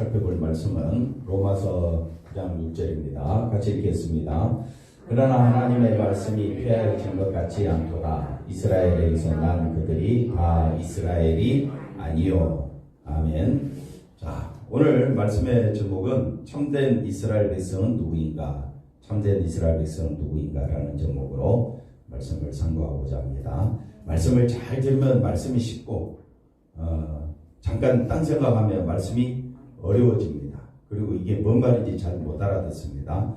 살펴볼 말씀은 로마서 9장 6절입니다. 같이 읽겠습니다. 그러나 하나님의 말씀이 폐하여진 것 같지 않도다. 이스라엘에서 난 그들이 다 이스라엘이 아니요. 아멘. 자, 오늘 말씀의 제목은 참된 이스라엘 백성은 누구인가? 참된 이스라엘 백성은 누구인가라는 제목으로 말씀을 상고하고자 합니다. 말씀을 잘 들으면 말씀이 쉽고 잠깐 딴 생각하면 말씀이 어려워집니다. 그리고 이게 뭔 말인지 잘 못 알아듣습니다.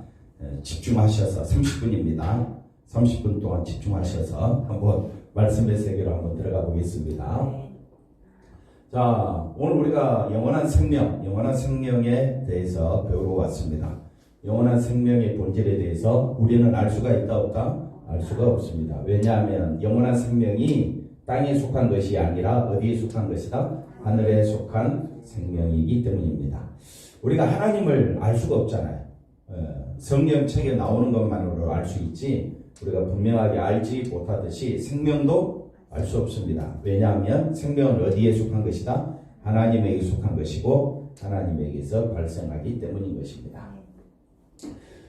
집중하셔서 30분입니다. 30분 동안 집중하셔서 한번 말씀의 세계로 한번 들어가 보겠습니다. 자, 오늘 우리가 영원한 생명에 대해서 배우러 왔습니다. 영원한 생명의 본질에 대해서 우리는 알 수가 있다 없다? 알 수가 없습니다. 왜냐하면 영원한 생명이 땅에 속한 것이 아니라 어디에 속한 것이다? 하늘에 속한 생명이기 때문입니다. 우리가 하나님을 알 수가 없잖아요. 성경책에 나오는 것만으로 알 수 있지 우리가 분명하게 알지 못하듯이 생명도 알 수 없습니다. 왜냐하면 생명은 어디에 속한 것이다? 하나님에게 속한 것이고 하나님에게서 발생하기 때문인 것입니다.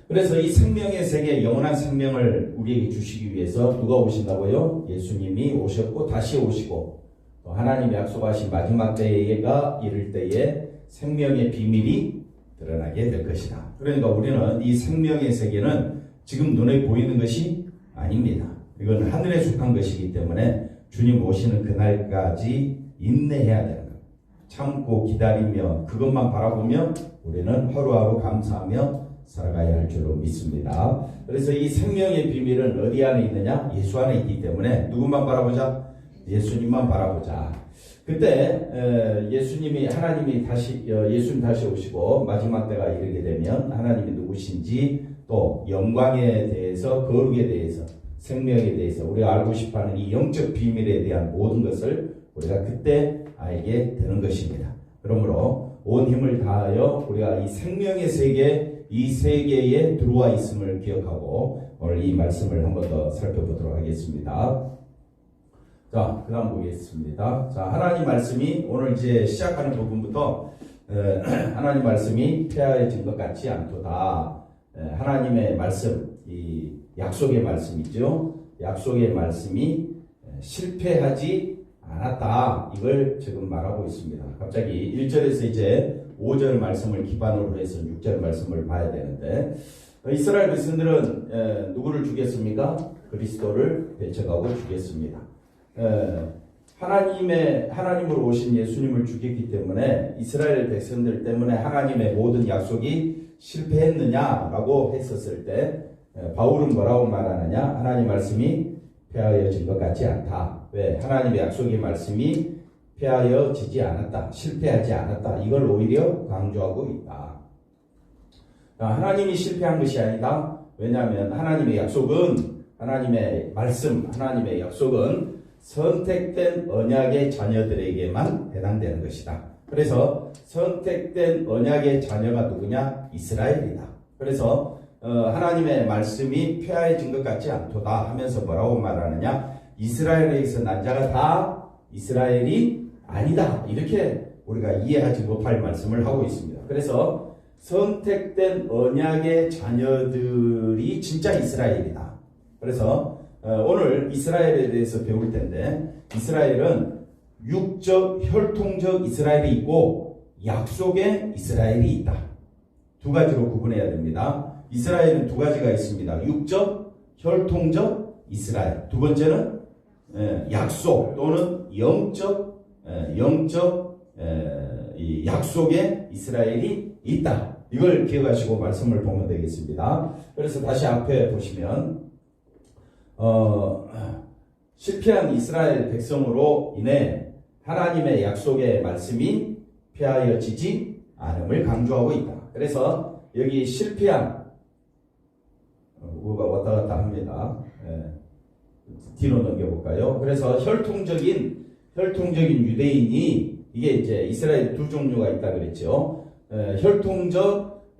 그래서 이 생명의 세계, 영원한 생명을 우리에게 주시기 위해서 누가 오신다고요? 예수님이 오셨고 다시 오시고 또 하나님이 약속하신 마지막 때가 이를 때에 생명의 비밀이 드러나게 될 것이다. 그러니까 우리는 이 생명의 세계는 지금 눈에 보이는 것이 아닙니다. 이건 하늘에 속한 것이기 때문에 주님 오시는 그날까지 인내해야 되는 겁니다. 참고 기다리며 그것만 바라보며 우리는 하루하루 감사하며 살아가야 할 줄로 믿습니다. 그래서 이 생명의 비밀은 어디 안에 있느냐? 예수 안에 있기 때문에 누구만 바라보자? 예수님만 바라보자. 그때 예수님 다시 오시고 마지막 때가 이르게 되면 하나님이 누구신지 또 영광에 대해서, 거룩에 대해서, 생명에 대해서 우리가 알고 싶어하는 이 영적 비밀에 대한 모든 것을 우리가 그때 알게 되는 것입니다. 그러므로 온 힘을 다하여 우리가 이 생명의 세계, 이 세계에 들어와 있음을 기억하고 오늘 이 말씀을 한 번 더 살펴보도록 하겠습니다. 자, 그 다음 보겠습니다. 자, 하나님 말씀이 오늘 이제 시작하는 부분부터 하나님 말씀이 폐하여진 것 같지 않도다. 하나님의 말씀, 이 약속의 말씀이죠. 약속의 말씀이 실패하지 않았다. 이걸 지금 말하고 있습니다. 갑자기 1절에서 이제 5절 말씀을 기반으로 해서 6절 말씀을 봐야 되는데 이스라엘 백성들은 누구를 죽였습니까? 그리스도를 배척하고 죽였습니다. 하나님으로 오신 예수님을 죽였기 때문에 이스라엘 백성들 때문에 하나님의 모든 약속이 실패했느냐라고 했었을 때 바울은 뭐라고 말하느냐? 하나님 말씀이 폐하여진 것 같지 않다. 왜? 하나님의 약속의 말씀이 폐하여지지 않았다. 실패하지 않았다. 이걸 오히려 강조하고 있다. 하나님이 실패한 것이 아니다. 왜냐하면 하나님의 약속은 하나님의 말씀, 하나님의 약속은 선택된 언약의 자녀들에게만 해당되는 것이다. 그래서 선택된 언약의 자녀가 누구냐? 이스라엘이다. 그래서 하나님의 말씀이 폐하여진 것 같지 않도다 하면서 뭐라고 말하느냐? 이스라엘에게서 난 자가 다 이스라엘이 아니다. 이렇게 우리가 이해하지 못할 말씀을 하고 있습니다. 그래서 선택된 언약의 자녀들이 진짜 이스라엘이다. 그래서 오늘 이스라엘에 대해서 배울 텐데 이스라엘은 육적, 혈통적 이스라엘이 있고 약속의 이스라엘이 있다. 두 가지로 구분해야 됩니다. 이스라엘은 두 가지가 있습니다. 육적, 혈통적 이스라엘. 두 번째는 약속 또는 영적 이 약속의 이스라엘이 있다. 이걸 기억하시고 말씀을 보면 되겠습니다. 그래서 다시 앞에 보시면 실패한 이스라엘 백성으로 인해 하나님의 약속의 말씀이 폐하여지지 않음을 강조하고 있다. 그래서 여기 실패한 우가 왔다 갔다 합니다. 뒤로 넘겨볼까요? 그래서 혈통적인 유대인이 이게 이제 이스라엘 두 종류가 있다 그랬죠. 혈통적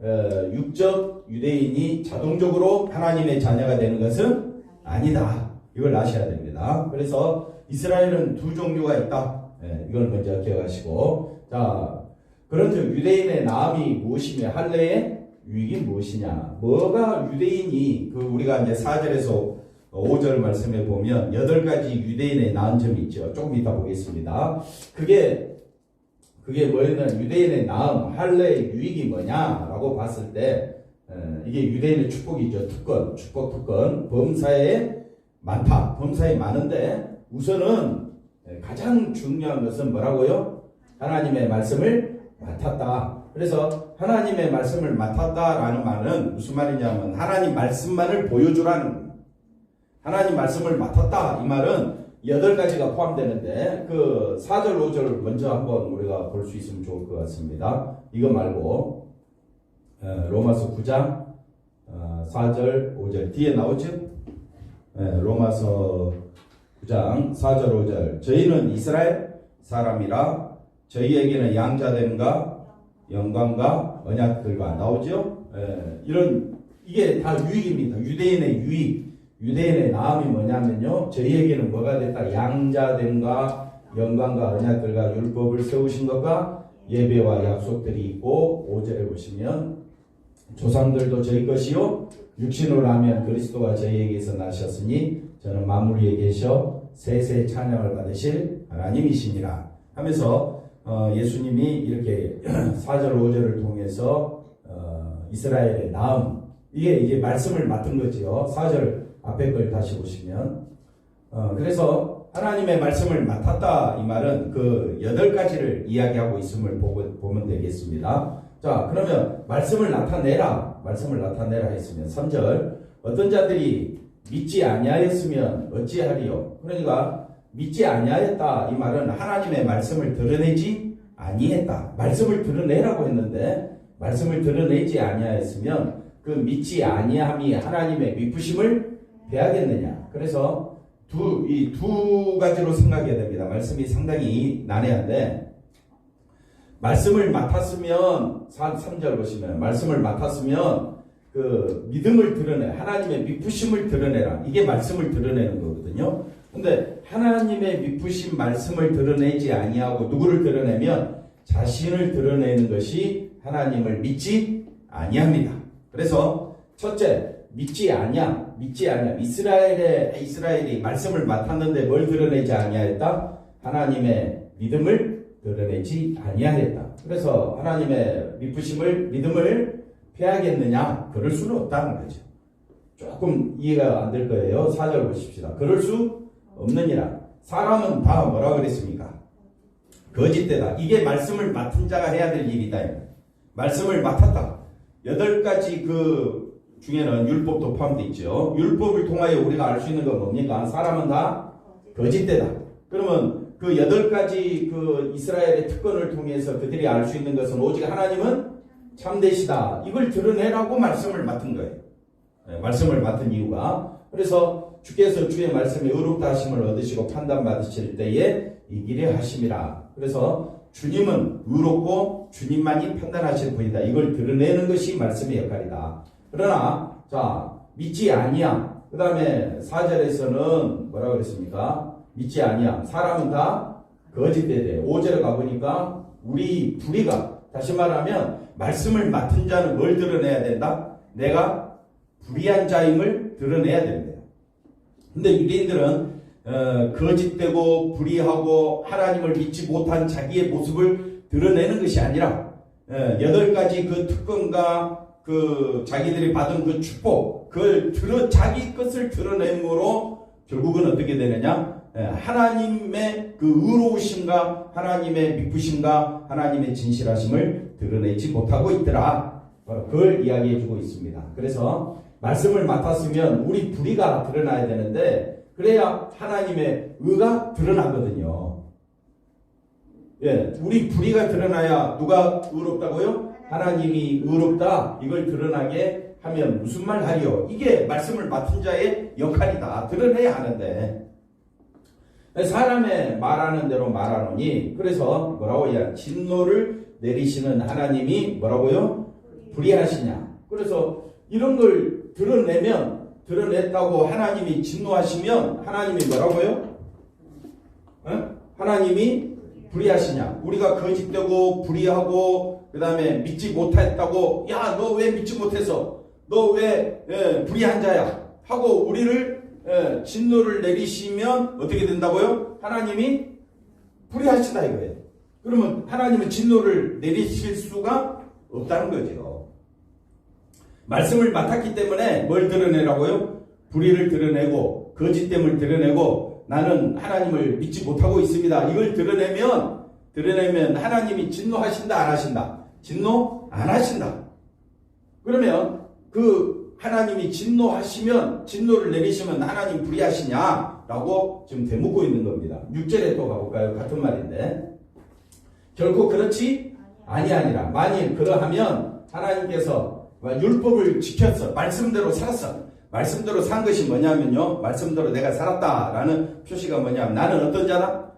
육적 유대인이 자동적으로 하나님의 자녀가 되는 것은 아니다. 이걸 아셔야 됩니다. 그래서 이스라엘은 두 종류가 있다. 이걸 먼저 기억하시고, 자, 그 그런즉 유대인의 나음이 무엇이며 할례의 유익이 무엇이냐. 뭐가 유대인이 우리가 이제 4절에서 5절 말씀에 보면 8가지 유대인의 나은 점이 있죠. 조금 이따 보겠습니다. 그게 뭐냐면 유대인의 나음, 할례의 유익이 뭐냐라고 봤을 때 이게 유대인의 축복이죠. 축복 특권. 범사에 많다. 범사에 많은데 우선은 가장 중요한 것은 뭐라고요? 하나님의 말씀을 맡았다. 그래서 하나님의 말씀을 맡았다라는 말은 무슨 말이냐면 하나님 말씀만을 보여주라는 거예요. 하나님 말씀을 맡았다. 이 말은 8가지가 포함되는데 4절 5절을 먼저 한번 우리가 볼 수 있으면 좋을 것 같습니다. 이거 말고 로마서 9장 4절 5절 뒤에 나오죠? 로마서 9장 4절 5절 저희는 이스라엘 사람이라 저희에게는 양자됨과 영광과 언약들과 나오죠? 이게 다 유익입니다. 유대인의 유익, 유대인의 나음이 뭐냐면요. 저희에게는 뭐가 됐다? 양자됨과 영광과 언약들과 율법을 세우신 것과 예배와 약속들이 있고 5절에 보시면 조상들도 저희 것이요 육신으로 하면 그리스도가 저희에게서 나셨으니 저는 만물 위에 계셔 세세 찬양을 받으실 하나님이시니라 하면서 예수님이 이렇게 4절 5절을 통해서 이스라엘의 나음 이게 말씀을 맡은 거지요. 4절 앞에 걸 다시 보시면 그래서 하나님의 말씀을 맡았다 이 말은 8가지를 이야기하고 있음을 보면 되겠습니다. 자 그러면 말씀을 나타내라 했으면 3절 어떤 자들이 믿지 아니하였으면 어찌하리요. 그러니까 믿지 아니하였다 이 말은 하나님의 말씀을 드러내지 아니했다. 말씀을 드러내라고 했는데 말씀을 드러내지 아니하였으면 믿지 아니함이 하나님의 미쁘심을 배하겠느냐. 그래서 이 두 가지로 생각해야 됩니다. 말씀이 상당히 난해한데 말씀을 맡았으면 3절 보시면 말씀을 맡았으면 믿음을 드러내 하나님의 미쁘심을 드러내라. 이게 말씀을 드러내는 거거든요. 근데 하나님의 미쁘신 말씀을 드러내지 아니하고 누구를 드러내면 자신을 드러내는 것이 하나님을 믿지 아니합니다. 그래서 첫째 믿지 아니함. 이스라엘이 말씀을 맡았는데 뭘 드러내지 아니하였다? 하나님의 믿음을 드러내지 아니하였다. 그래서 하나님의 믿음을 패하겠느냐? 그럴 수는 없다는 거죠. 조금 이해가 안 될 거예요. 4절 보십시다. 그럴 수 없느니라. 사람은 다 뭐라 그랬습니까? 거짓되다. 이게 말씀을 맡은 자가 해야 될 일이다. 말씀을 맡았다. 8가지 중에는 율법도 포함되어 있죠. 율법을 통하여 우리가 알 수 있는 건 뭡니까? 사람은 다 거짓되다. 그러면 8가지 이스라엘의 특권을 통해서 그들이 알 수 있는 것은 오직 하나님은 참되시다. 이걸 드러내라고 말씀을 맡은 거예요. 말씀을 맡은 이유가. 그래서 주께서 주의 말씀에 의롭다 하심을 얻으시고 판단받으실 때에 이기려 하심이라. 그래서 주님은 의롭고 주님만이 판단하실 분이다. 이걸 드러내는 것이 말씀의 역할이다. 그러나 믿지 아니함. 그 다음에 4절에서는 뭐라고 그랬습니까? 믿지 아니함. 사람은 다 거짓되대. 5절에 가보니까 우리 불의가 다시 말하면 말씀을 맡은 자는 뭘 드러내야 된다? 내가 불의한 자임을 드러내야 됩니다. 근데 유대인들은 거짓되고 불의하고 하나님을 믿지 못한 자기의 모습을 드러내는 것이 아니라 8가지 특권과 자기들이 받은 축복 그걸 자기 것을 드러냄으로 결국은 어떻게 되느냐? 하나님의 의로우심과 하나님의 미쁘심과 하나님의 진실하심을 드러내지 못하고 있더라. 그걸 이야기해주고 있습니다. 그래서 말씀을 맡았으면 우리 불의가 드러나야 되는데 그래야 하나님의 의가 드러나거든요. 우리 불의가 드러나야 누가 의롭다고요? 하나님이 의롭다. 이걸 드러나게 하면 무슨 말 하리요? 이게 말씀을 맡은 자의 역할이다. 드러내야 하는데 사람의 말하는 대로 말하노니 그래서 뭐라고 해야 진노를 내리시는 하나님이 뭐라고요? 불의하시냐. 그래서 이런 걸 드러냈다고 하나님이 진노하시면 하나님이 뭐라고요? 하나님이 불의하시냐? 우리가 거짓되고 불의하고 그 다음에 믿지 못했다고 야, 너 왜 믿지 못해서? 너 왜 불의한 자야? 하고 우리를 진노를 내리시면 어떻게 된다고요? 하나님이 불의하시다 이거예요. 그러면 하나님은 진노를 내리실 수가 없다는 거죠. 말씀을 맡았기 때문에 뭘 드러내라고요? 불의를 드러내고 거짓됨을 드러내고 나는 하나님을 믿지 못하고 있습니다. 이걸 드러내면 하나님이 진노하신다 안 하신다? 진노 안 하신다. 그러면 그 하나님이 진노를 내리시면 하나님 불의하시냐라고 지금 되묻고 있는 겁니다. 6절에 또 가볼까요? 같은 말인데 결코 그렇지 아니하니라. 만일 그러하면 하나님께서 율법을 지켰어. 말씀대로 살았어. 말씀대로 산 것이 뭐냐면요. 말씀대로 내가 살았다라는 표시가 뭐냐면 나는 어떤 자다?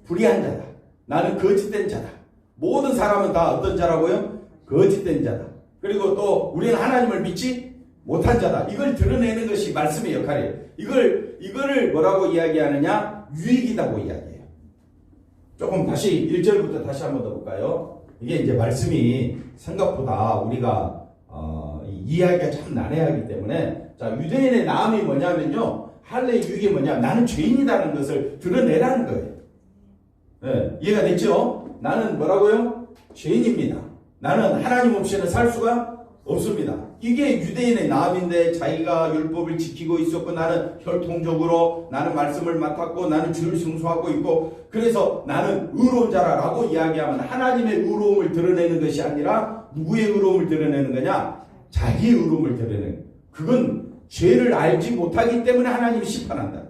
불의한 자다. 나는 거짓된 자다. 모든 사람은 다 어떤 자라고요? 거짓된 자다. 그리고 또 우리는 하나님을 믿지 못한 자다. 이걸 드러내는 것이 말씀의 역할이에요. 이거를 뭐라고 이야기하느냐? 유익이라고 이야기해요. 조금 다시 1절부터 다시 한번 더 볼까요? 이게 이제 말씀이 생각보다 우리가 이야기가 참 난해하기 때문에 자, 유대인의 나음이 뭐냐면요. 할례의 유익이 뭐냐면 나는 죄인이라는 것을 드러내라는 거예요. 네, 이해가 됐죠? 나는 뭐라고요? 죄인입니다. 나는 하나님 없이는 살 수가 없습니다. 이게 유대인의 나음인데 자기가 율법을 지키고 있었고 나는 혈통적으로 나는 말씀을 맡았고 나는 주를 승수하고 있고 그래서 나는 의로운 자라라고 이야기하면 하나님의 의로움을 드러내는 것이 아니라 누구의 의로움을 드러내는 거냐? 자기의 의로움을 드러내는. 그건 죄를 알지 못하기 때문에 하나님이 심판한다.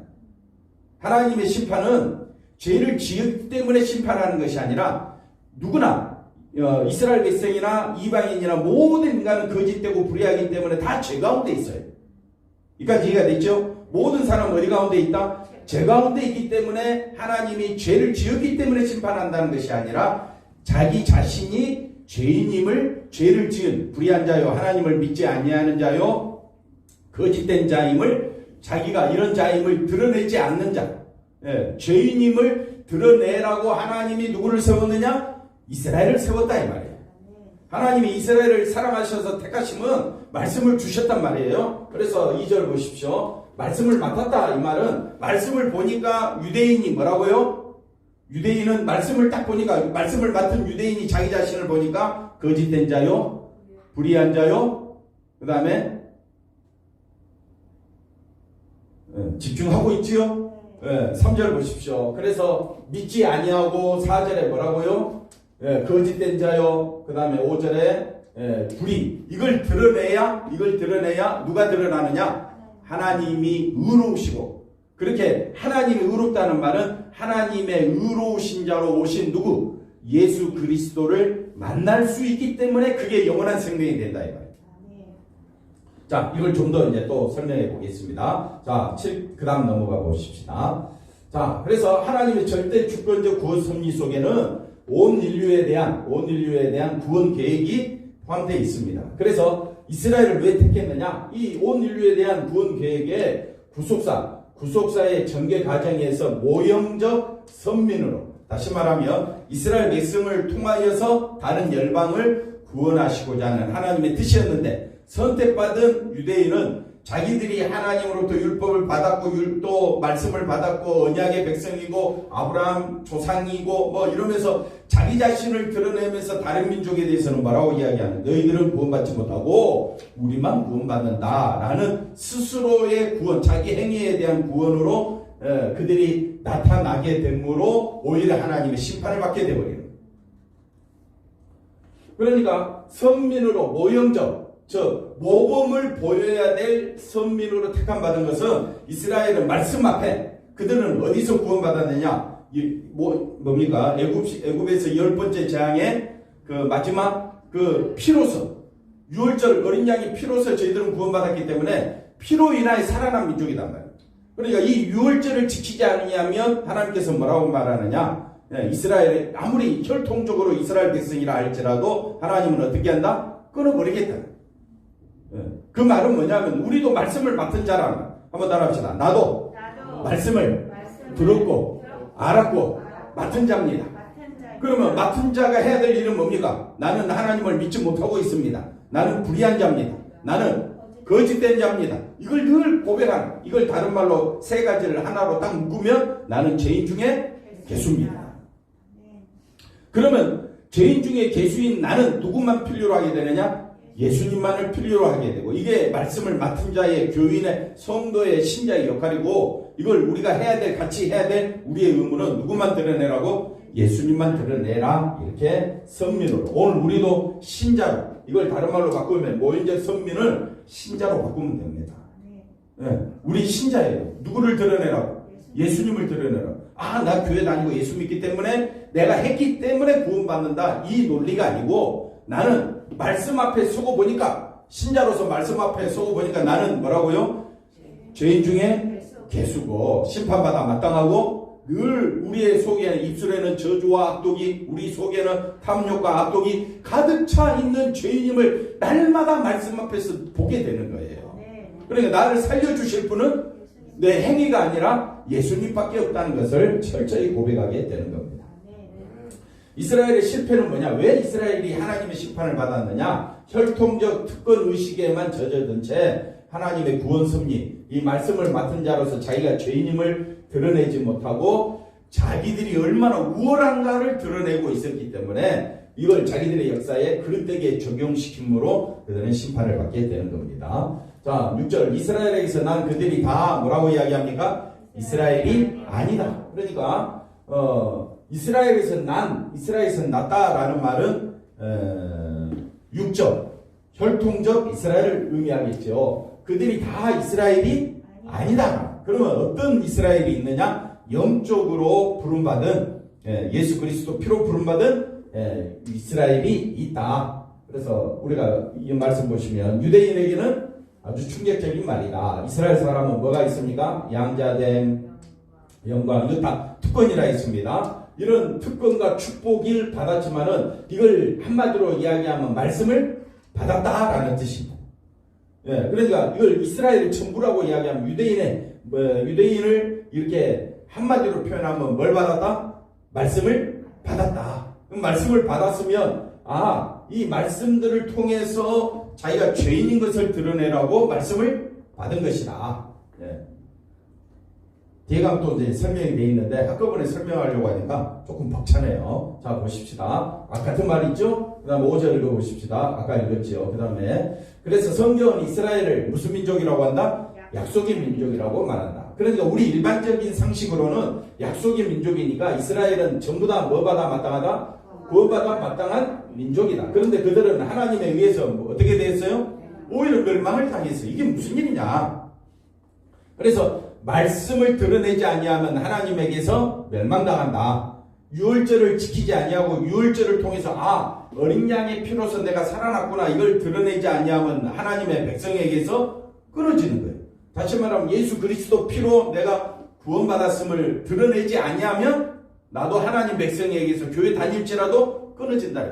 하나님의 심판은 죄를 지었기 때문에 심판하는 것이 아니라 누구나 이스라엘 백성이나 이방인이나 모든 인간은 거짓되고 불의하기 때문에 다 죄 가운데 있어요. 여기까지 이해가 됐죠? 모든 사람은 어디 가운데 있다? 죄 가운데 있기 때문에 하나님이 죄를 지었기 때문에 심판한다는 것이 아니라 자기 자신이 죄인임을 죄를 지은 불의한 자요 하나님을 믿지 아니하는 자요 거짓된 자임을 자기가 이런 자임을 드러내지 않는 자 죄인임을 드러내라고 하나님이 누구를 세웠느냐? 이스라엘을 세웠다 이 말이에요. 하나님이 이스라엘을 사랑하셔서 택하시면 말씀을 주셨단 말이에요. 그래서 2절 보십시오. 말씀을 맡았다 이 말은 말씀을 보니까 유대인이 뭐라고요? 유대인은 말씀을 딱 보니까 말씀을 맡은 유대인이 자기 자신을 보니까 거짓된 자요 불의한 자요 그 다음에 집중하고 있지요. 3절 보십시오. 그래서 믿지 아니하고 4절에 뭐라고요? 거짓된 자요. 그 다음에 5절에 불의. 이걸 드러내야 누가 드러나느냐? 하나님이 의로우시고. 그렇게 하나님이 의롭다는 말은 하나님의 의로우신 자로 오신 누구? 예수 그리스도를 만날 수 있기 때문에 그게 영원한 생명이 된다 이 말이에요. 자, 이걸 좀 더 이제 또 설명해 보겠습니다. 자, 그 다음 넘어가 보십시다. 자, 그래서 하나님의 절대 주권적 구원 섭리 속에는 온 인류에 대한 구원 계획이 포함되어 있습니다. 그래서 이스라엘을 왜 택했느냐? 이 온 인류에 대한 구원 계획의 구속사의 전개 과정에서 모형적 선민으로, 다시 말하면 이스라엘 백성을 통하여서 다른 열방을 구원하시고자 하는 하나님의 뜻이었는데, 선택받은 유대인은 자기들이 하나님으로부터 율법을 받았고 또 말씀을 받았고 언약의 백성이고 아브라함 조상이고 뭐 이러면서 자기 자신을 드러내면서 다른 민족에 대해서는 뭐라고 이야기하는, 너희들은 구원받지 못하고 우리만 구원받는다라는 스스로의 구원, 자기 행위에 대한 구원으로 그들이 나타나게 됨으로 오히려 하나님의 심판을 받게 되버려요. 그러니까 선민으로 모형적, 즉 모범을 보여야 될 선민으로 택함받은 것은 이스라엘은 말씀 앞에 그들은 어디서 구원받았느냐? 뭡니까? 애굽에서 10번째 재앙의 그 마지막 그 피로서, 유월절 어린 양의 피로서 저희들은 구원받았기 때문에 피로 인하여 살아난 민족이단 말이에요. 그러니까 이 유월절을 지키지 않으면 하나님께서 뭐라고 말하느냐? 이스라엘이 아무리 혈통적으로 이스라엘 백성이라 할지라도 하나님은 어떻게 한다? 끊어버리겠다. 그 말은 뭐냐면 우리도 말씀을 맡은 자라는, 한번 따라합시다. 나도 말씀을 들었고 알았고 맡은 자입니다. 그러면 맡은 자가 해야 될 일은 뭡니까? 나는 하나님을 믿지 못하고 있습니다. 나는 불의한 자입니다. 나는 거짓된 자입니다. 이걸 늘 고백하는, 이걸 다른 말로 세 가지를 하나로 딱 묶으면 나는 죄인 중에 개수입니다. 그러면 죄인 중에 개수인 나는 누구만 필요로 하게 되느냐? 예수님만을 필요로 하게 되고, 이게 말씀을 맡은 자의 교인의 성도의 신자의 역할이고, 이걸 우리가 해야 될, 같이 해야 될 우리의 의무는 누구만 드러내라고? 예수님만 드러내라. 이렇게 선민으로. 오늘 우리도 신자로, 이걸 다른 말로 바꾸면 모인적 선민을 신자로 바꾸면 됩니다. 네, 우리 신자예요. 누구를 드러내라고? 예수님을 드러내라고. 아, 나 교회 다니고 예수 믿기 때문에, 내가 했기 때문에 구원받는다. 이 논리가 아니고, 나는 말씀 앞에 서고 보니까, 신자로서 말씀 앞에 서고 보니까 나는 뭐라고요? 죄인 중에 개수고, 심판받아 마땅하고, 늘 우리의 속에는, 입술에는 저주와 악독이, 우리 속에는 탐욕과 악독이 가득 차 있는 죄인임을 날마다 말씀 앞에서 보게 되는 거예요. 그러니까 나를 살려주실 분은 내 행위가 아니라 예수님밖에 없다는 것을 철저히 고백하게 되는 겁니다. 이스라엘의 실패는 뭐냐? 왜 이스라엘이 하나님의 심판을 받았느냐? 혈통적 특권 의식에만 젖어든 채 하나님의 구원 섭리, 이 말씀을 맡은 자로서 자기가 죄인임을 드러내지 못하고 자기들이 얼마나 우월한가를 드러내고 있었기 때문에 이걸 자기들의 역사에 그릇되게 적용시킴으로 그들은 심판을 받게 되는 겁니다. 자, 6절. 이스라엘에게서 난 그들이 다 뭐라고 이야기합니까? 이스라엘이 아니다. 그러니까 이스라엘에서 낫다라는 말은 6절. 혈통적 이스라엘을 의미하겠죠. 그들이 다 이스라엘이 아니다. 그러면 어떤 이스라엘이 있느냐? 영적으로 부름받은, 예수 그리스도 피로 부름받은 이스라엘이 있다. 그래서 우리가 이 말씀 보시면 유대인에게는 아주 충격적인 말이다. 이스라엘 사람은 뭐가 있습니까? 양자됨, 영광, 이거 다 특권이라 있습니다. 이런 특권과 축복을 받았지만은 이걸 한마디로 이야기하면 말씀을 받았다라는 뜻입니다. 그러니까 이걸 이스라엘의 전부라고 이야기하면 유대인을 이렇게 한마디로 표현하면 뭘 받았다? 말씀을 받았다. 그럼 말씀을 받았으면 이 말씀들을 통해서 자기가 죄인인 것을 드러내라고 말씀을 받은 것이다. 뒤에가 또 이제 설명이 되어 있는데 한꺼번에 설명하려고 하니까 조금 벅차네요. 자, 보십시다. 같은 말 있죠? 그 다음에 5절 읽어보십시다. 아까 읽었죠. 그 다음에 그래서 성경은 이스라엘을 무슨 민족이라고 한다? 약속의 민족이라고 말한다. 그러니까 우리 일반적인 상식으로는 약속의 민족이니까 이스라엘은 전부 다 뭐 받아 마땅하다? 구원받아 마땅한 민족이다. 그런데 그들은 하나님에 의해서 어떻게 됐어요? 오히려 멸망을 당했어요. 이게 무슨 일이냐? 그래서 말씀을 드러내지 아니하면 하나님에게서 멸망당한다. 유월절을 지키지 아니하고 유월절을 통해서 어린 양의 피로서 내가 살아났구나, 이걸 드러내지 아니하면 하나님의 백성에게서 끊어지는 거예요. 다시 말하면 예수 그리스도 피로 내가 구원받았음을 드러내지 아니하면 나도 하나님 백성에게서 교회 다닐지라도 끊어진다는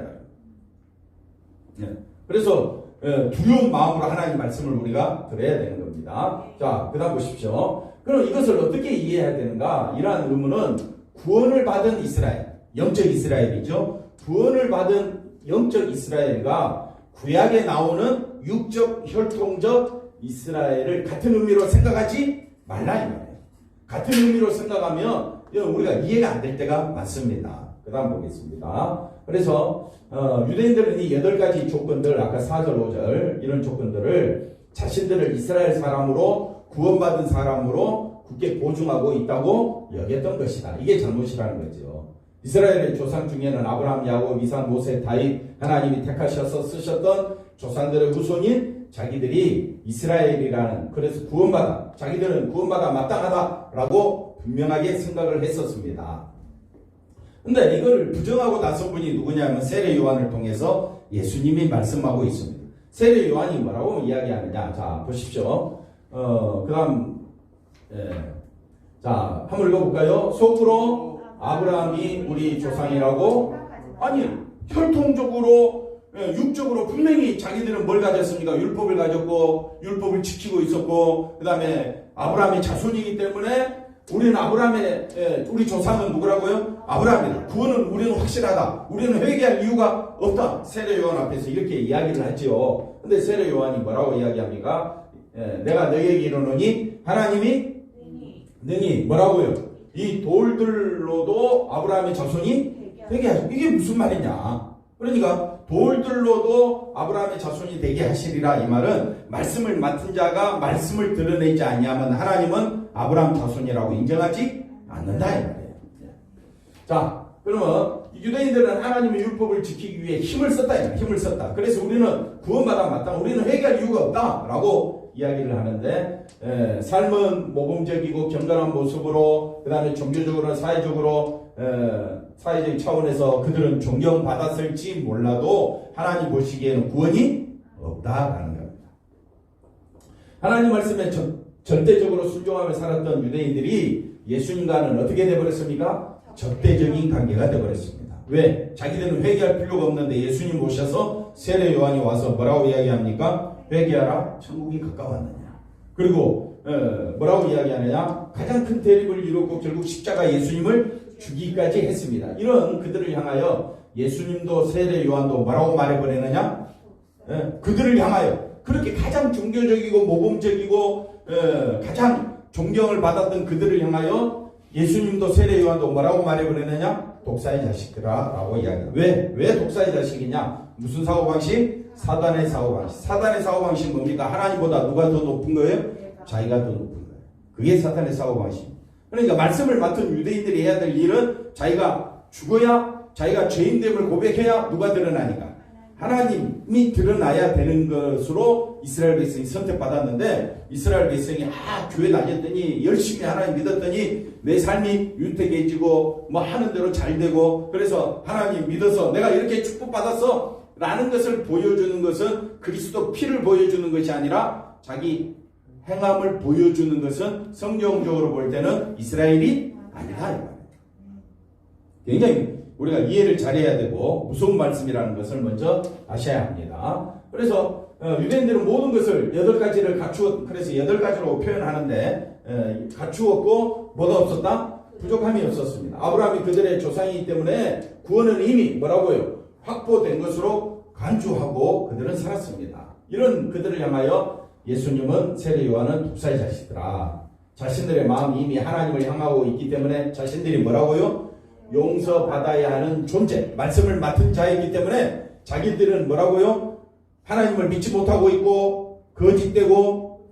거예요. 그래서 두려운 마음으로 하나님 말씀을 우리가 들어야 되는 겁니다. 자, 그 다음 보십시오. 그럼 이것을 어떻게 이해해야 되는가? 이러한 의무는 구원을 받은 이스라엘, 영적 이스라엘이죠. 구원을 받은 영적 이스라엘과 구약에 나오는 육적 혈통적 이스라엘을 같은 의미로 생각하지 말라 이 말이에요. 같은 의미로 생각하면 우리가 이해가 안 될 때가 많습니다. 그 다음 보겠습니다. 그래서 유대인들은 이 8가지 조건들, 아까 4절 5절 이런 조건들을 자신들을 이스라엘 사람으로 구원받은 사람으로 굳게 보증하고 있다고 여겼던 것이다. 이게 잘못이라는 거죠. 이스라엘의 조상 중에는 아브라함, 야곱, 이삭, 모세, 다윗, 하나님이 택하셔서 쓰셨던 조상들의 후손인 자기들이 이스라엘이라는, 그래서 자기들은 구원받아 마땅하다라고 분명하게 생각을 했었습니다. 근데 이걸 부정하고 나선 분이 누구냐면 세례 요한을 통해서 예수님이 말씀하고 있습니다. 세례 요한이 뭐라고 이야기하느냐? 자, 보십시오. 그 다음, 자, 한번 읽어볼까요? 속으로 아브라함이 우리 조상이라고? 아니, 혈통적으로, 육적으로 분명히 자기들은 뭘 가졌습니까? 율법을 가졌고, 율법을 지키고 있었고, 그 다음에 아브라함의 자손이기 때문에 우리는 아브라함의 우리 조상은 누구라고요? 아브라함이다. 구원은 우리는 확실하다. 우리는 회개할 이유가 없다. 세례 요한 앞에서 이렇게 이야기를 하지요. 근데 세례 요한이 뭐라고 이야기합니까? 내가 너희에게 이르노니 하나님이 능히 뭐라고요? 이 돌들로도 아브라함의 자손이 되게 하시고, 이게 무슨 말이냐? 그러니까 돌들로도 아브라함의 자손이 되게 하시리라. 이 말은 말씀을 맡은 자가 말씀을 드러내지 아니하면 하나님은 아브라함 자손이라고 인정하지 않는다 이 말이에요. 자, 그러면 유대인들은 하나님의 율법을 지키기 위해 힘을 썼다. 힘을 썼다. 그래서 우리는 구원받아 마땅, 우리는 회개할 이유가 없다라고 이야기를 하는데, 삶은 모범적이고 경건한 모습으로, 그 다음에 종교적으로, 사회적으로, 사회적 차원에서 그들은 존경받았을지 몰라도 하나님 보시기에는 구원이 없다라는 겁니다. 하나님 말씀에 절대적으로 순종하며 살았던 유대인들이 예수님과는 어떻게 되어버렸습니까? 적대적인 관계가 되어버렸습니다. 왜? 자기들은 회개할 필요가 없는데 예수님 오셔서 세례 요한이 와서 뭐라고 이야기합니까? 회개하라, 천국이 가까웠느냐. 그리고 뭐라고 이야기하느냐? 가장 큰 대립을 이뤘고 결국 십자가 예수님을 죽이기까지 했습니다. 이런 그들을 향하여 예수님도 세례 요한도 뭐라고 말해버리느냐? 그들을 향하여 그렇게 가장 종교적이고 모범적이고 가장 존경을 받았던 그들을 향하여 예수님도 세례 요한도 뭐라고 말해버리느냐? 독사의 자식들아 라고 이야기합니다. 왜 독사의 자식이냐? 무슨 사고방식? 사단의 사고방식. 사단의 사고방식은 뭡니까? 하나님보다 누가 더 높은 거예요? 자기가 더 높은 거예요. 그게 사탄의 사고방식. 그러니까 말씀을 맡은 유대인들이 해야 될 일은 자기가 죽어야, 자기가 죄인됨을 고백해야 누가 드러나니까? 하나님이 드러나야 되는 것으로 이스라엘 백성이 선택받았는데, 이스라엘 백성이 교회 다녔더니 열심히 하나님 믿었더니 내 삶이 윤택해지고 뭐 하는 대로 잘 되고, 그래서 하나님 믿어서 내가 이렇게 축복받았어 라는 것을 보여주는 것은 그리스도 피를 보여주는 것이 아니라 자기 행함을 보여주는 것은 성경적으로 볼 때는 이스라엘이 아니다. 굉장히 우리가 이해를 잘해야 되고 무서운 말씀이라는 것을 먼저 아셔야 합니다. 그래서 유대인들은 모든 것을 8가지를 갖추었, 그래서 8가지로 표현하는데 갖추었고 뭐가 없었다? 부족함이 없었습니다. 아브라함이 그들의 조상이기 때문에 구원은 이미 뭐라고요? 확보된 것으로 간주하고 그들은 살았습니다. 이런 그들을 향하여 예수님은 세례 요한은 독사의 자식들아, 자신들의 마음이 이미 하나님을 향하고 있기 때문에 자신들이 뭐라고요? 용서받아야 하는 존재, 말씀을 맡은 자이기 때문에 자기들은 뭐라고요? 하나님을 믿지 못하고 있고 거짓되고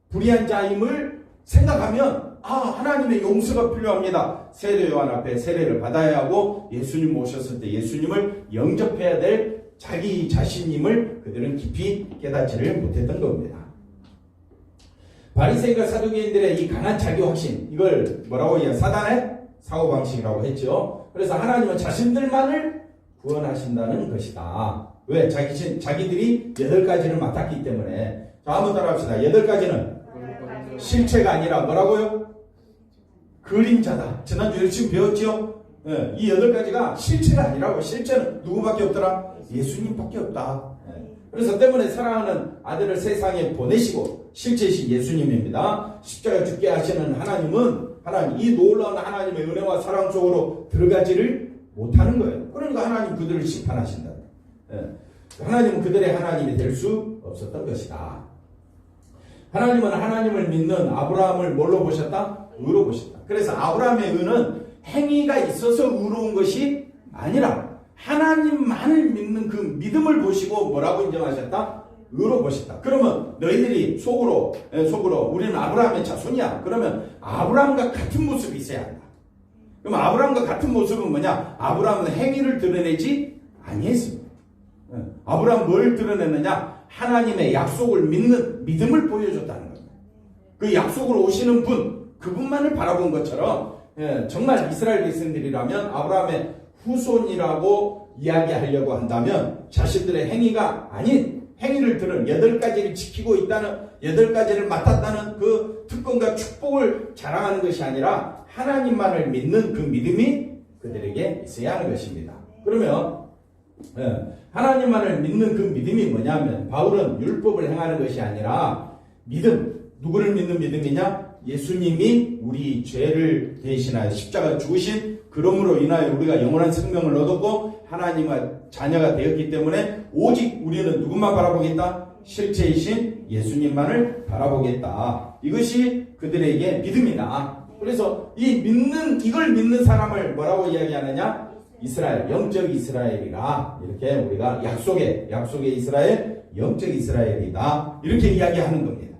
불의한 자임을 생각하면 하나님의 용서가 필요합니다. 세례 요한 앞에 세례를 받아야 하고 예수님 오셨을 때 예수님을 영접해야 될 자기 자신임을 그들은 깊이 깨닫지를 못했던 겁니다. 바리새인과 사두개인들의 이 강한 자기 확신, 이걸 뭐라고 해야? 사단의 사고방식이라고 했죠. 그래서 하나님은 자신들만을 구원하신다는 것이다. 왜? 자기들이 8가지를 맡았기 때문에. 자, 한번 따라합시다. 8가지는 실체가 아니라 뭐라고요? 그림자다. 지난주 열심히 배웠죠? 이 8가지가 실체가 아니라고. 실체는 누구밖에 없더라? 예수님밖에 없다. 그래서 때문에 사랑하는 아들을 세상에 보내시고 실체이신 예수님입니다. 십자가 죽게 하시는 하나님은 이 놀라운 하나님의 은혜와 사랑 속으로 들어가지를 못하는 거예요. 그러니까 하나님 그들을 심판하신다. 하나님은 그들의 하나님이 될 수 없었던 것이다. 하나님은 하나님을 믿는 아브라함을 뭘로 보셨다? 의로 보셨다. 그래서 아브라함의 의는 행위가 있어서 의로운 것이 아니라 하나님만을 믿는 그 믿음을 보시고 뭐라고 인정하셨다? 의로 보셨다. 그러면 너희들이 속으로 우리는 아브라함의 자손이야. 그러면 아브라함과 같은 모습이 있어야 한다. 그럼 아브라함과 같은 모습은 뭐냐? 아브라함은 행위를 드러내지 아니했습니다. 아브라함 뭘 드러냈느냐? 하나님의 약속을 믿는 믿음을 보여줬다는 겁니다. 그 약속으로 오시는 분, 그분만을 바라본 것처럼 정말 이스라엘 백성들이라면 아브라함의 후손이라고 이야기하려고 한다면 자신들의 행위가 아닌 행위를 들은 8가지를 지키고 있다는, 8가지를 맡았다는 그 특권과 축복을 자랑하는 것이 아니라 하나님만을 믿는 그 믿음이 그들에게 있어야 하는 것입니다. 그러면 하나님만을 믿는 그 믿음이 뭐냐면 바울은 율법을 행하는 것이 아니라 믿음, 누구를 믿는 믿음이냐? 예수님이 우리 죄를 대신하여 십자가 죽으신 그러므로 인하여 우리가 영원한 생명을 얻었고 하나님의 자녀가 되었기 때문에 오직 우리는 누구만 바라보겠다? 실체이신 예수님만을 바라보겠다. 이것이 그들에게 믿음이다. 그래서 이걸 믿는 사람을 뭐라고 이야기하느냐? 이스라엘, 영적 이스라엘이라. 이렇게 우리가 약속의 이스라엘, 영적 이스라엘이다. 이렇게 이야기하는 겁니다.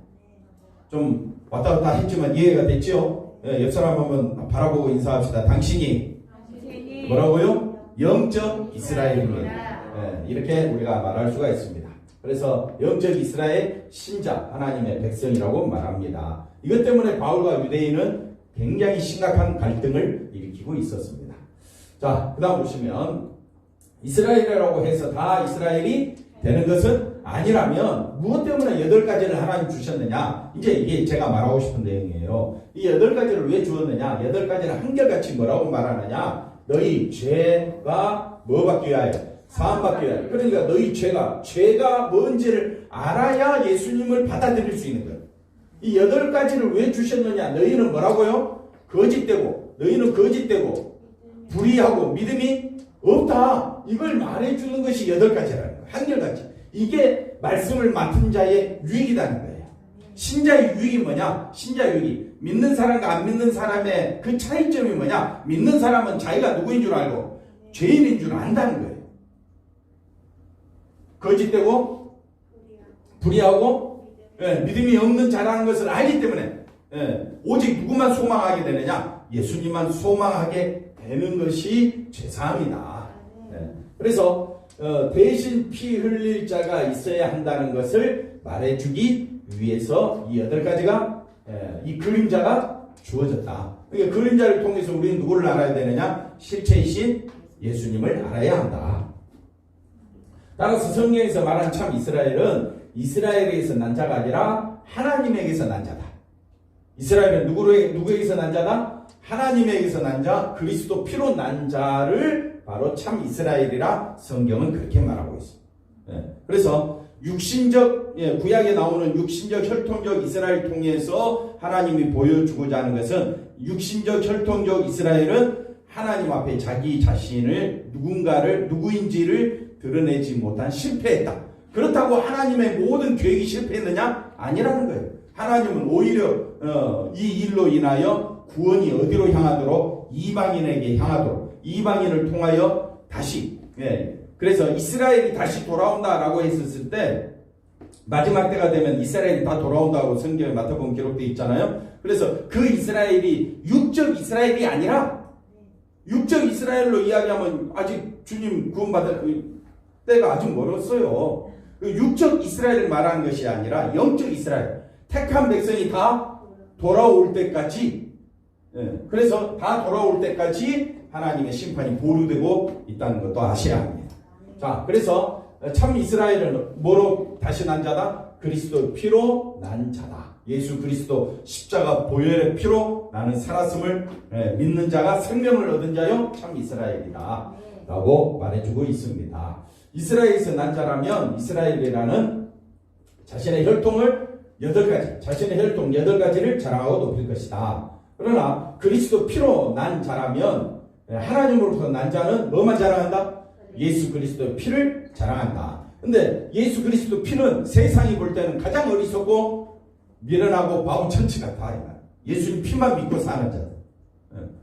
좀 왔다 갔다 했지만 이해가 됐죠? 옆 사람 한번 바라보고 인사합시다. 당신이 뭐라고요? 영적 이스라엘입니다. 이렇게 우리가 말할 수가 있습니다. 그래서 영적 이스라엘 신자, 하나님의 백성이라고 말합니다. 이것 때문에 바울과 유대인은 굉장히 심각한 갈등을 일으키고 있었습니다. 자, 그 다음 보시면 이스라엘이라고 해서 다 이스라엘이 되는 것은 아니라면 무엇 때문에 8가지를 하나님 주셨느냐? 이제 이게 제가 말하고 싶은 내용이에요. 이 8가지를 왜 주었느냐? 8가지를 한결같이 뭐라고 말하느냐? 너희 죄가 뭐 받기 위하여? 사함받기 위하여. 그러니까 너희 죄가 뭔지를 알아야 예수님을 받아들일 수 있는 거예요. 이 8가지를 왜 주셨느냐? 너희는 뭐라고요? 너희는 거짓되고 불의하고 믿음이 없다. 이걸 말해주는 것이 8가지라는 거예요. 한결같이. 이게 말씀을 맡은 자의 유익이라는 거예요. 신자의 유익이 뭐냐? 신자의 유익이 믿는 사람과 안 믿는 사람의 그 차이점이 뭐냐? 믿는 사람은 자기가 누구인 줄 알고 죄인인 줄 안다는 거예요. 거짓되고 불의하고 믿음이 없는 자라는 것을 알기 때문에 오직 누구만 소망하게 되느냐? 예수님만 소망하게 되는 것이 죄사함이다. 그래서 대신 피 흘릴 자가 있어야 한다는 것을 말해주기 위해서 이 8가지가 이 그림자가 주어졌다. 그러니까 그림자를 통해서 우리는 누구를 알아야 되느냐? 실체이신 예수님을 알아야 한다. 따라서 성경에서 말한 참 이스라엘은 이스라엘에게서 난 자가 아니라 하나님에게서 난 자다. 이스라엘은 누구에게서 난 자다? 하나님에게서 난 자, 그리스도 피로 난 자를 바로 참 이스라엘이라 성경은 그렇게 말하고 있습니다. 그래서 구약에 나오는 육신적 혈통적 이스라엘 통해서 하나님이 보여주고자 하는 것은 육신적 혈통적 이스라엘은 하나님 앞에 자기 자신을 누구인지를 드러내지 못한 실패했다. 그렇다고 하나님의 모든 계획이 실패했느냐? 아니라는 거예요. 하나님은 오히려 이 일로 인하여 구원이 어디로 향하도록? 이방인에게 향하도록, 이방인을 통하여 다시, 그래서 이스라엘이 다시 돌아온다라고 했었을 때 마지막 때가 되면 이스라엘이 다 돌아온다고 성경에 마태복음 기록되어 있잖아요. 그래서 그 이스라엘이 육적 이스라엘이 아니라 육적 이스라엘로 이야기하면 아직 주님 구원받을 때가 아직 멀었어요. 육적 이스라엘을 말하는 것이 아니라 영적 이스라엘, 택한 백성이 다 돌아올 때까지, 그래서 다 돌아올 때까지 하나님의 심판이 보류되고 있다는 것도 아셔야 합니다. 자, 그래서 참 이스라엘은 뭐로 다시 난 자다? 그리스도 피로 난 자다. 예수 그리스도 십자가 보혈의 피로 나는 살았음을 믿는 자가 생명을 얻은 자요 참 이스라엘이다 라고 말해주고 있습니다. 이스라엘에서 난 자라면 이스라엘이라는 자신의 혈통을 8가지, 자신의 혈통 8가지를 자랑하고 높일 것이다. 그러나 그리스도 피로 난 자라면 하나님으로부터 난 자는 뭐만 자랑한다? 예수 그리스도의 피를 자랑한다. 근데 예수 그리스도 피는 세상이 볼 때는 가장 어리석고 미련하고 바보천치 같아. 예수님 피만 믿고 사는 자.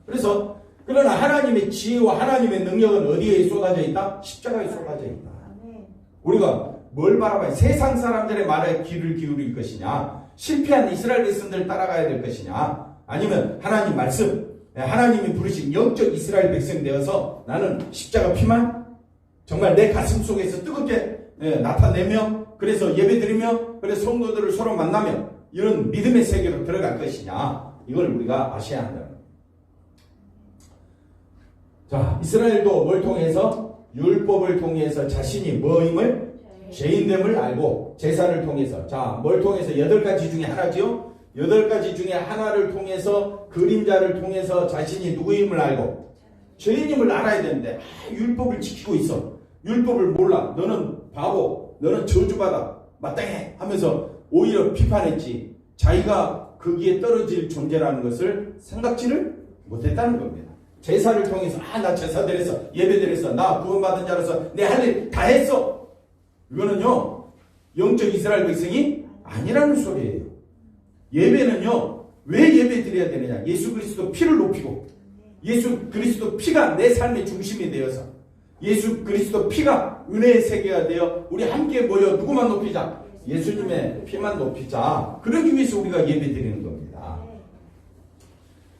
그래서 그러나 하나님의 지혜와 하나님의 능력은 어디에 쏟아져 있다? 십자가에 쏟아져 있다. 우리가 뭘 바라봐야 세상 사람들의 말에 귀를 기울일 것이냐? 실패한 이스라엘 백성들을 따라가야 될 것이냐? 아니면 하나님 말씀, 하나님이 부르신 영적 이스라엘 백성 되어서 나는 십자가 피만 정말 내 가슴 속에서 뜨겁게 나타내며 그래서 예배드리며 그래서 성도들을 서로 만나며 이런 믿음의 세계로 들어갈 것이냐? 이걸 우리가 아셔야 한다. 자, 이스라엘도 뭘 통해서? 율법을 통해서 자신이 뭐임을? 죄인됨을 알고 제사를 통해서, 자, 뭘 통해서? 8가지 중에 하나지요? 8가지 중에 하나를 통해서 그림자를 통해서 자신이 누구임을 알고 죄인임을 알아야 되는데 율법을 지키고 있어. 율법을 몰라. 너는 바보, 너는 저주받아, 마땅해 하면서 오히려 비판했지. 자기가 거기에 떨어질 존재라는 것을 생각지를 못했다는 겁니다. 제사를 통해서 나 제사 드렸어, 예배 드렸어, 나 구원받은 자로서 내 할 일 다 했어. 이거는요 영적 이스라엘 백성이 아니라는 소리예요. 예배는요 왜 예배 드려야 되느냐? 예수 그리스도 피를 높이고 예수 그리스도 피가 내 삶의 중심이 되어서 예수 그리스도 피가 은혜의 세계가 되어 우리 함께 모여 누구만 높이자? 예수님의 피만 높이자. 그러기 위해서 우리가 예배 드리는 겁니다.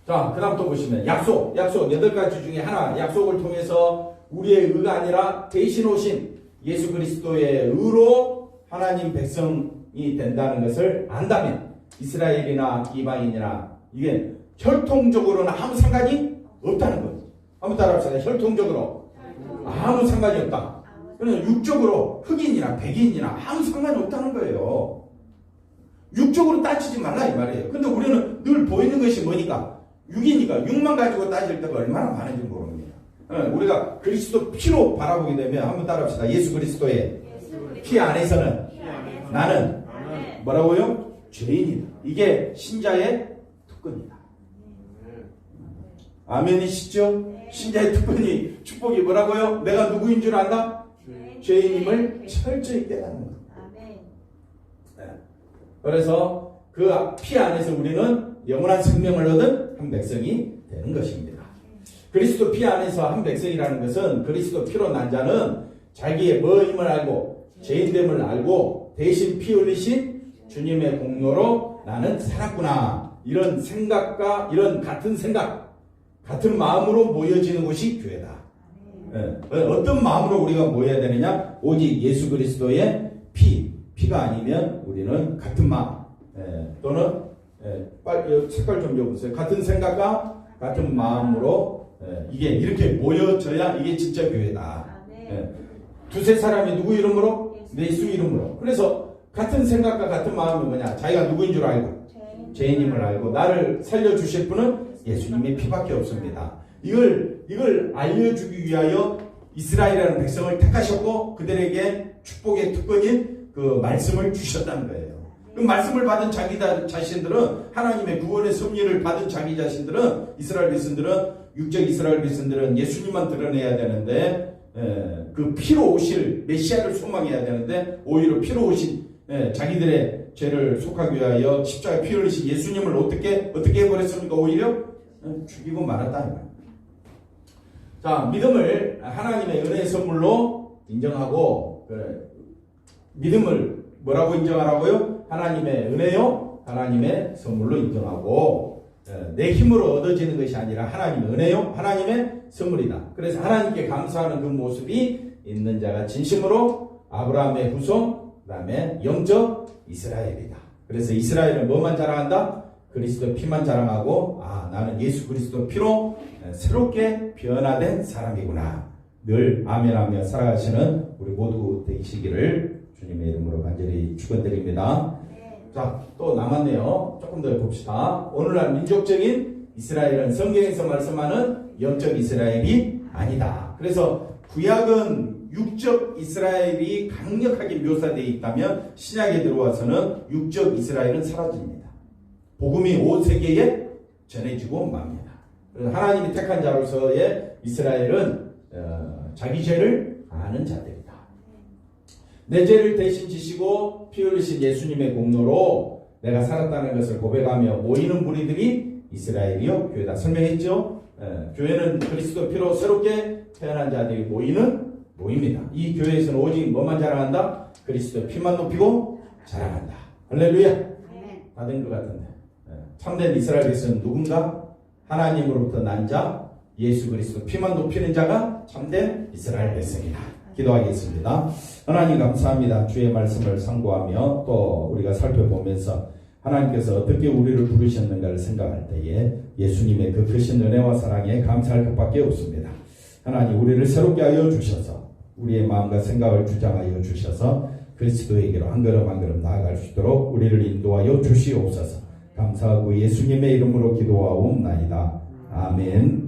자, 그 다음 또 보시면 약속 8가지 중에 하나, 약속을 통해서 우리의 의가 아니라 대신 오신 예수 그리스도의 의로 하나님 백성이 된다는 것을 안다면 이스라엘이나 이방인이나 이게 혈통적으로는 아무 상관이 없다는 거예요. 한번 따라합시다. 혈통적으로 아무 상관이 없다. 그러면 육적으로 흑인이나 백인이나 아무 상관이 없다는 거예요. 육적으로 따지지 말라 이 말이에요. 근데 우리는 늘 보이는 것이 뭐니까? 육이니까 육만 가지고 따질 때가 얼마나 많은지 모릅니다. 우리가 그리스도 피로 바라보게 되면 한번 따라합시다. 예수 그리스도의 피 안에서는 나는 뭐라고요? 죄인이다. 이게 신자의 특권이다. 아멘이시죠? 신자의 특권이 축복이 뭐라고요? 내가 누구인 줄 안다? 죄인임을 철저히 깨닫는 것. 그래서 그 피 안에서 우리는 영원한 생명을 얻은 한 백성이 되는 것입니다. 그리스도 피 안에서 한 백성이라는 것은 그리스도 피로 난 자는 자기의 뭐임을 알고 죄인됨을 알고 대신 피 흘리신 주님의 공로로 나는 살았구나. 이런 생각과 이런 같은 생각, 같은 마음으로 모여지는 것이 교회다. 어떤 마음으로 우리가 모여야 되느냐? 오직 예수 그리스도의 피가 아니면 우리는 같은 마음 또는 색깔 좀 줘보세요. 같은 생각과 같은 마음으로 이게 이렇게 모여져야 이게 진짜 교회다. 두세 사람이 누구 이름으로? 예수 이름으로. 그래서 같은 생각과 같은 마음이 뭐냐? 자기가 누구인 줄 알고 죄인임을 알고 나를 살려주실 분은 예수님의 피밖에 없습니다. 이걸 알려주기 위하여 이스라엘이라는 백성을 택하셨고 그들에게 축복의 특권인 그 말씀을 주셨다는 거예요. 그 말씀을 받은 자기 자신들은 하나님의 구원의 섭리를 받은 자기 자신들은 이스라엘 백성들은 육적 이스라엘 백성들은 예수님만 드러내야 되는데 그 피로 오실 메시아를 소망해야 되는데 오히려 피로 오신 자기들의 죄를 속하기 위하여 십자가에 피 흘리신 예수님을 어떻게 해버렸습니까? 오히려 죽이고 말았다. 자, 믿음을 하나님의 은혜의 선물로 인정하고 믿음을 뭐라고 인정하라고요? 하나님의 은혜요, 하나님의 선물로 인정하고 내 힘으로 얻어지는 것이 아니라 하나님의 은혜요, 하나님의 선물이다. 그래서 하나님께 감사하는 그 모습이 있는 자가 진심으로 아브라함의 후손, 그 다음에 영적 이스라엘이다. 그래서 이스라엘은 뭐만 자랑한다? 그리스도 피만 자랑하고 나는 예수 그리스도 피로 새롭게 변화된 사람이구나. 늘 아멘하며 살아가시는 우리 모두 되시기를 주님의 이름으로 간절히 축원드립니다. 자, 또 남았네요. 조금 더 봅시다. 오늘날 민족적인 이스라엘은 성경에서 말씀하는 영적 이스라엘이 아니다. 그래서 구약은 육적 이스라엘이 강력하게 묘사되어 있다면 신약에 들어와서는 육적 이스라엘은 사라집니다. 복음이 온 세계에 전해지고 맙니다. 그래서 하나님이 택한 자로서의 이스라엘은 자기 죄를 아는 자들이다. 내 죄를 대신 지시고 피 흘리신 예수님의 공로로 내가 살았다는 것을 고백하며 모이는 무리들이 이스라엘이요 교회다. 설명했죠? 교회는 그리스도 피로 새롭게 태어난 자들이 모이는 모입니다. 이 교회에서는 오직 뭐만 자랑한다? 그리스도 피만 높이고 자랑한다. 할렐루야. 다 된 것 같은데. 참된 이스라엘 백성은 누군가? 하나님으로부터 난 자, 예수 그리스도 피만 높이는 자가 참된 이스라엘 백성이다. 기도하겠습니다. 하나님 감사합니다. 주의 말씀을 상고하며 또 우리가 살펴보면서 하나님께서 어떻게 우리를 부르셨는가를 생각할 때에 예수님의 그 크신 은혜와 사랑에 감사할 것밖에 없습니다. 하나님 우리를 새롭게 하여 주셔서 우리의 마음과 생각을 주장하여 주셔서 그리스도에게로 한 걸음 한 걸음 나아갈 수 있도록 우리를 인도하여 주시옵소서. 감사하고 예수님의 이름으로 기도하옵나이다. 아멘.